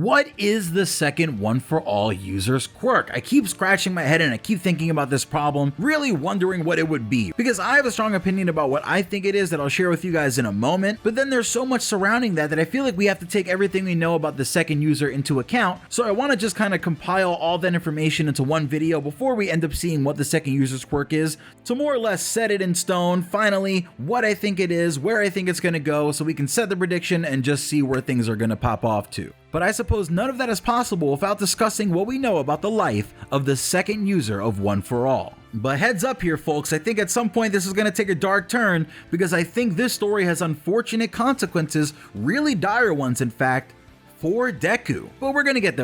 What is the second One For All user's quirk? I keep scratching my head and I keep thinking about this problem, really wondering what it would be, because I have a strong opinion about what I think it is that I'll share with you guys in a moment, but then there's so much surrounding that I feel like we have to take everything we know about the second user into account, so I want to just kind of compile all that information into one video before we end up seeing what the second user's quirk is, to more or less set it in stone, finally, what I think it is, where I think it's going to go, so we can set the prediction and just see where things are going to pop off to. But I suppose none of that is possible without discussing what we know about the life of the second user of One For All. But heads up here folks, I think at some point this is going to take a dark turn, because I think this story has unfortunate consequences, really dire ones in fact, for Deku. But we're gonna get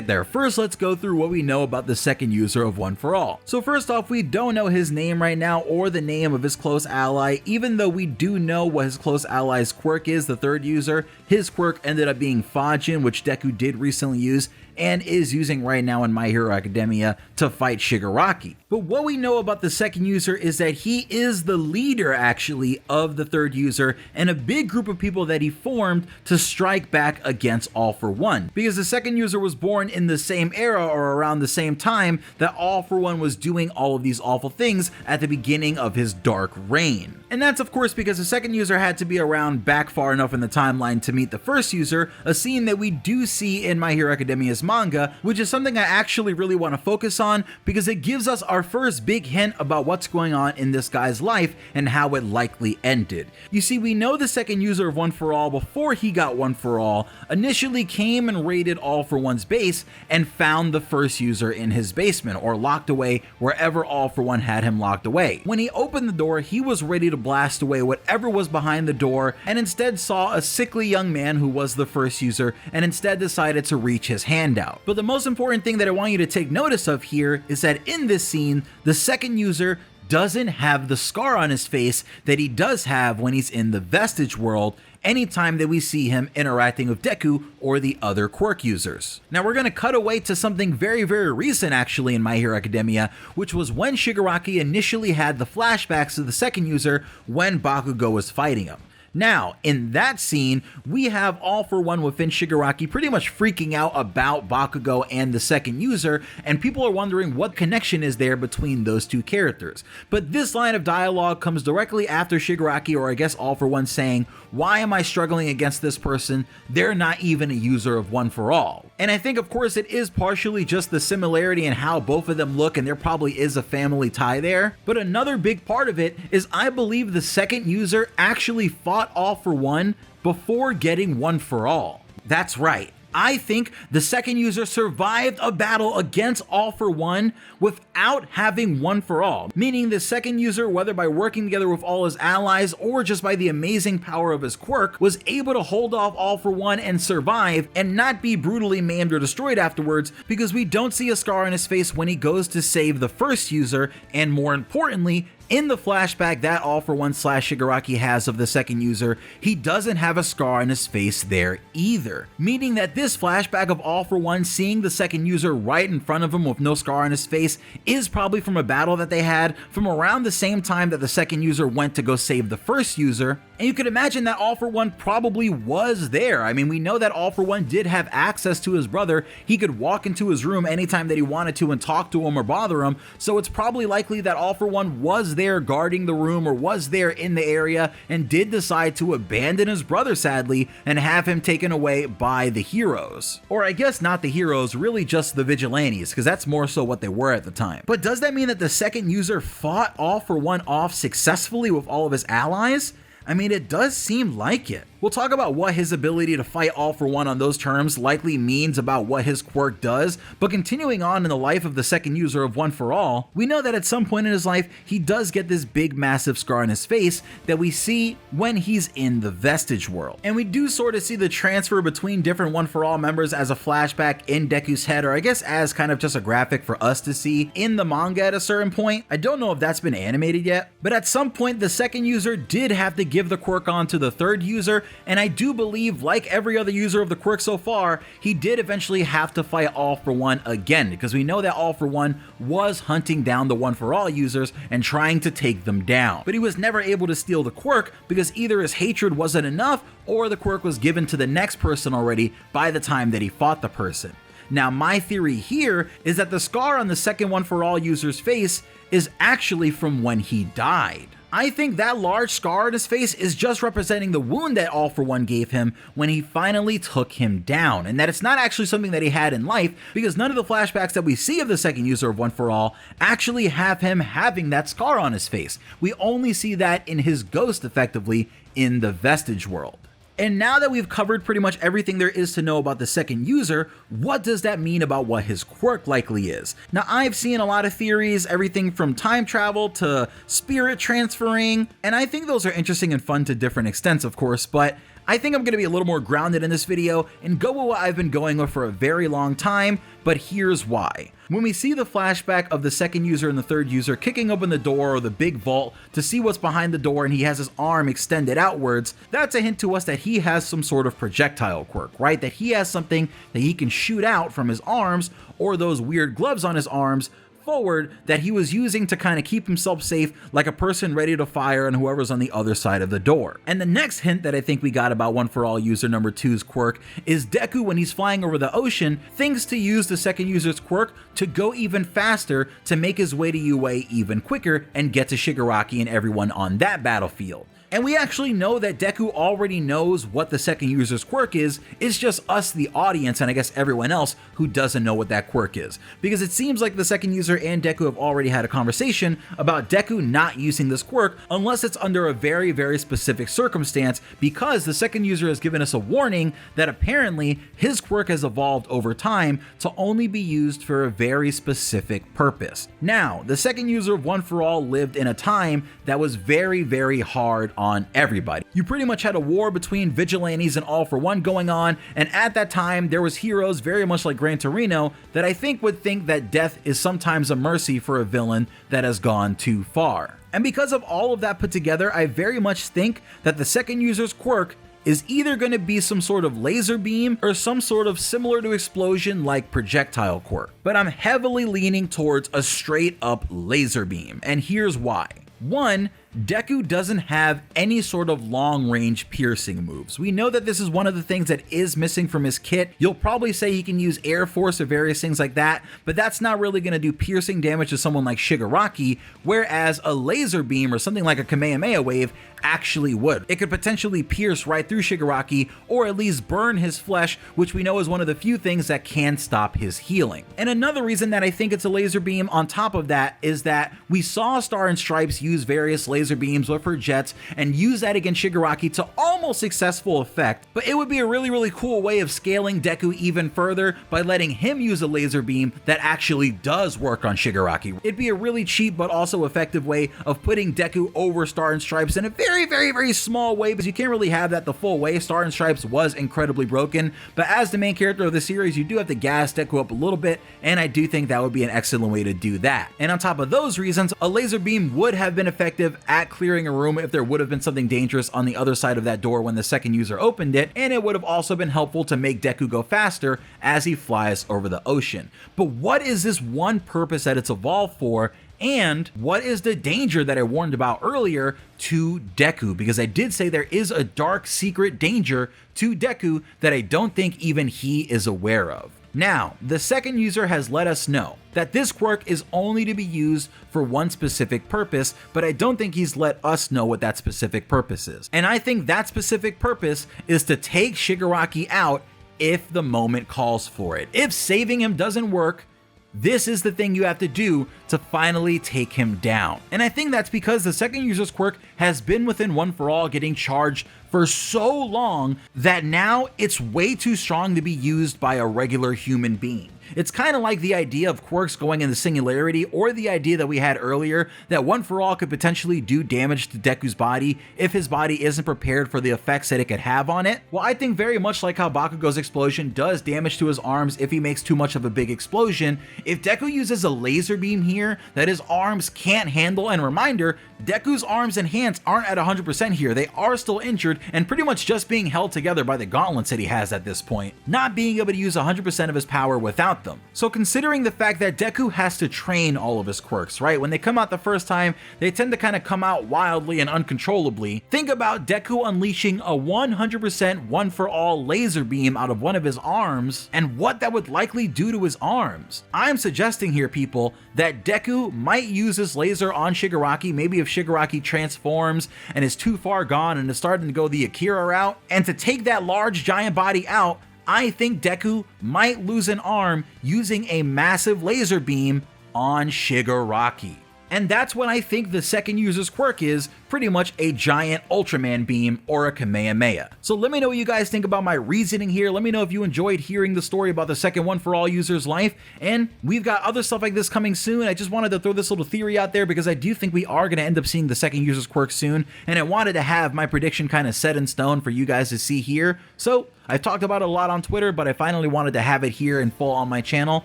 there, First, let's go through what we know about the second user of One For All. So first off, we don't know his name right now or the name of his close ally, even though we do know what his close ally's quirk is, the third user. His quirk ended up being Fajin, which Deku did recently use and is using right now in My Hero Academia to fight Shigaraki. But what we know about the second user is that he is the leader actually of the third user and a big group of people that he formed to strike back against All For One, because the second user was born in the same era or around the same time that All For One was doing all of these awful things at the beginning of his dark reign. And that's of course because the second user had to be around back far enough in the timeline to meet the first user, a scene that we do see in My Hero Academia's manga, which is something I actually really want to focus on because it gives us our first big hint about what's going on in this guy's life and how it likely ended. You see, we know the second user of One For All before he got One For All initially came and raided All For One's base and found the first user in his basement or locked away wherever All For One had him locked away. When he opened the door, he was ready to blast away whatever was behind the door and instead saw a sickly young man who was the first user and instead decided to reach his hand out. But the most important thing that I want you to take notice of here is that in this scene, the second user doesn't have the scar on his face that he does have when he's in the Vestige world anytime that we see him interacting with Deku or the other quirk users. Now we're going to cut away to something very recent actually in My Hero Academia, which was when Shigaraki initially had the flashbacks of the second user when Bakugo was fighting him. Now, in that scene, we have All For One within Shigaraki pretty much freaking out about Bakugo and the second user, and people are wondering what connection is there between those two characters. But this line of dialogue comes directly after Shigaraki, or I guess All For One, saying, "Why am I struggling against this person? They're not even a user of One For All." And I think of course it is partially just the similarity in how both of them look, and there probably is a family tie there. But another big part of it is I believe the second user actually fought All For One before getting One For All. That's right. I think the second user survived a battle against All For One without having One For All, meaning the second user, whether by working together with all his allies or just by the amazing power of his quirk, was able to hold off All For One and survive and not be brutally maimed or destroyed afterwards, because we don't see a scar on his face when he goes to save the first user, and more importantly, in the flashback that All For One / Shigaraki has of the second user, he doesn't have a scar on his face there either. Meaning that this flashback of All For One seeing the second user right in front of him with no scar on his face is probably from a battle that they had from around the same time that the second user went to go save the first user. And you could imagine that All For One probably was there. I mean, we know that All For One did have access to his brother. He could walk into his room anytime that he wanted to and talk to him or bother him. So it's probably likely that All For One was there guarding the room or was there in the area and did decide to abandon his brother sadly and have him taken away by the heroes. Or I guess not the heroes, really just the vigilantes, because that's more so what they were at the time. But does that mean that the second user fought All For One off successfully with all of his allies? I mean, it does seem like it. We'll talk about what his ability to fight All For One on those terms likely means about what his quirk does, but continuing on in the life of the second user of One For All, we know that at some point in his life, he does get this big massive scar on his face that we see when he's in the Vestige world. And we do sort of see the transfer between different One For All members as a flashback in Deku's head, or I guess as kind of just a graphic for us to see in the manga at a certain point. I don't know if that's been animated yet, but at some point the second user did have to give the quirk on to the third user, and I do believe, like every other user of the quirk so far, he did eventually have to fight All For One again, because we know that All For One was hunting down the One For All users and trying to take them down. But he was never able to steal the quirk because either his hatred wasn't enough or the quirk was given to the next person already by the time that he fought the person. Now, my theory here is that the scar on the second One For All user's face is actually from when he died. I think that large scar on his face is just representing the wound that All For One gave him when he finally took him down, and that it's not actually something that he had in life, because none of the flashbacks that we see of the second user of One For All actually have him having that scar on his face. We only see that in his ghost, effectively, in the Vestige world. And now that we've covered pretty much everything there is to know about the second user, what does that mean about what his quirk likely is? Now, I've seen a lot of theories, everything from time travel to spirit transferring, and I think those are interesting and fun to different extents, of course, but I think I'm going to be a little more grounded in this video and go with what I've been going with for a very long time, but here's why. When we see the flashback of the second user and the third user kicking open the door or the big vault to see what's behind the door, and he has his arm extended outwards, that's a hint to us that he has some sort of projectile quirk, right? That he has something that he can shoot out from his arms or those weird gloves on his arms forward that he was using to kind of keep himself safe, like a person ready to fire on whoever's on the other side of the door. And the next hint that I think we got about One For All user number 2's quirk is Deku, when he's flying over the ocean, thinks to use the second user's quirk to go even faster to make his way to UA even quicker and get to Shigaraki and everyone on that battlefield. And we actually know that Deku already knows what the second user's quirk is, it's just us, the audience, and I guess everyone else who doesn't know what that quirk is. Because it seems like the second user and Deku have already had a conversation about Deku not using this quirk unless it's under a very, very specific circumstance, because the second user has given us a warning that apparently his quirk has evolved over time to only be used for a very specific purpose. Now, the second user of One For All lived in a time that was very, very hard on everybody. You pretty much had a war between vigilantes and All For One going on, and at that time there was heroes very much like Gran Torino that I think would think that death is sometimes a mercy for a villain that has gone too far. And because of all of that put together, I very much think that the second user's quirk is either going to be some sort of laser beam or some sort of similar to explosion like projectile quirk. But I'm heavily leaning towards a straight up laser beam, and here's why. One, Deku doesn't have any sort of long-range piercing moves. We know that this is one of the things that is missing from his kit. You'll probably say he can use Air Force or various things like that, but that's not really going to do piercing damage to someone like Shigaraki, whereas a laser beam or something like a Kamehameha wave actually would. It could potentially pierce right through Shigaraki, or at least burn his flesh, which we know is one of the few things that can stop his healing. And another reason that I think it's a laser beam on top of that is that we saw Star and Stripes use various laser beams with her jets and use that against Shigaraki to almost successful effect, but it would be a really, really cool way of scaling Deku even further by letting him use a laser beam that actually does work on Shigaraki. It'd be a really cheap but also effective way of putting Deku over Star and Stripes in a very, very, very small way, because you can't really have that the full way. Star and Stripes was incredibly broken, but as the main character of the series, you do have to gas Deku up a little bit, and I do think that would be an excellent way to do that. And on top of those reasons, a laser beam would have been effective at clearing a room if there would have been something dangerous on the other side of that door when the second user opened it, and it would have also been helpful to make Deku go faster as he flies over the ocean. But what is this one purpose that it's evolved for? And what is the danger that I warned about earlier to Deku? Because I did say there is a dark secret danger to Deku that I don't think even he is aware of. Now, the second user has let us know that this quirk is only to be used for one specific purpose, but I don't think he's let us know what that specific purpose is. And I think that specific purpose is to take Shigaraki out if the moment calls for it. If saving him doesn't work, this is the thing you have to do to finally take him down. And I think that's because the second user's quirk has been within One For All getting charged for so long that now it's way too strong to be used by a regular human being. It's kind of like the idea of quirks going in the singularity, or the idea that we had earlier that One For All could potentially do damage to Deku's body if his body isn't prepared for the effects that it could have on it. Well, I think very much like how Bakugo's explosion does damage to his arms if he makes too much of a big explosion, if Deku uses a laser beam here that his arms can't handle, and reminder, Deku's arms and hands aren't at 100% here, they are still injured and pretty much just being held together by the gauntlets that he has at this point, not being able to use 100% of his power without them. So considering the fact that Deku has to train all of his quirks, right? When they come out the first time, they tend to kind of come out wildly and uncontrollably. Think about Deku unleashing a 100% One For All laser beam out of one of his arms and what that would likely do to his arms. I'm suggesting here, people, that Deku might use this laser on Shigaraki, maybe if Shigaraki transforms and is too far gone and is starting to go the Akira route, and to take that large giant body out, I think Deku might lose an arm using a massive laser beam on Shigaraki. And that's when I think the second user's quirk is pretty much a giant Ultraman beam or a Kamehameha. So let me know what you guys think about my reasoning here. Let me know if you enjoyed hearing the story about the second One For All user's life. And we've got other stuff like this coming soon. I just wanted to throw this little theory out there because I do think we are going to end up seeing the second user's quirk soon. And I wanted to have my prediction kind of set in stone for you guys to see here. So I've talked about it a lot on Twitter, but I finally wanted to have it here in full on my channel,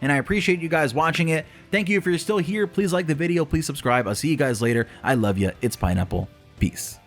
and I appreciate you guys watching it. Thank you if you're still here. Please like the video, please subscribe. I'll see you guys later. I love you. It's Pineapple. Peace.